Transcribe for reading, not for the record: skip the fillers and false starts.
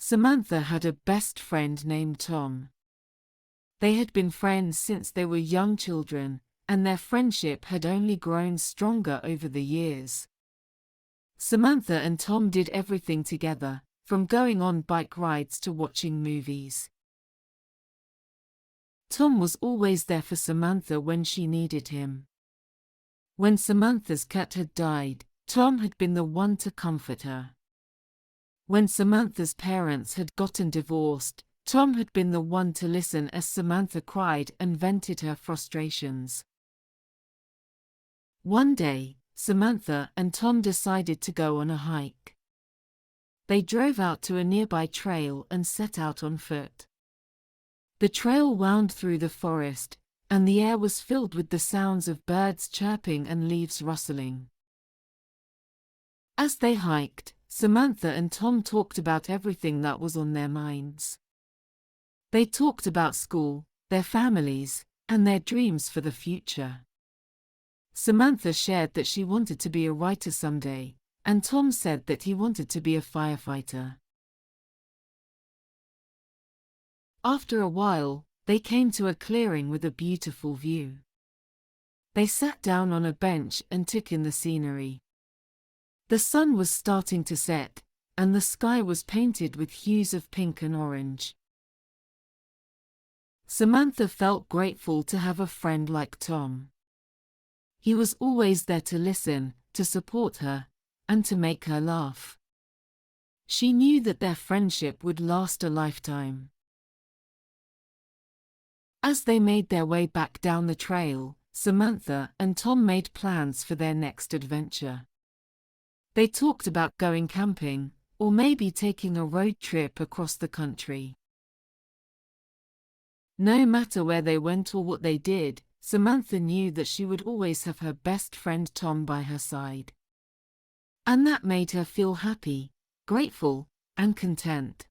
Samantha had a best friend named Tom. They had been friends since they were young children, and their friendship had only grown stronger over the years. Samantha and Tom did everything together, from going on bike rides to watching movies. Tom was always there for Samantha when she needed him. When Samantha's cat had died, Tom had been the one to comfort her. When Samantha's parents had gotten divorced, Tom had been the one to listen as Samantha cried and vented her frustrations. One day, Samantha and Tom decided to go on a hike. They drove out to a nearby trail and set out on foot. The trail wound through the forest, and the air was filled with the sounds of birds chirping and leaves rustling. As they hiked, Samantha and Tom talked about everything that was on their minds. They talked about school, their families, and their dreams for the future. Samantha shared that she wanted to be a writer someday, and Tom said that he wanted to be a firefighter. After a while, they came to a clearing with a beautiful view. They sat down on a bench and took in the scenery. The sun was starting to set, and the sky was painted with hues of pink and orange. Samantha felt grateful to have a friend like Tom. He was always there to listen, to support her, and to make her laugh. She knew that their friendship would last a lifetime. As they made their way back down the trail, Samantha and Tom made plans for their next adventure. They talked about going camping, or maybe taking a road trip across the country. No matter where they went or what they did, Samantha knew that she would always have her best friend Tom by her side. And that made her feel happy, grateful, and content.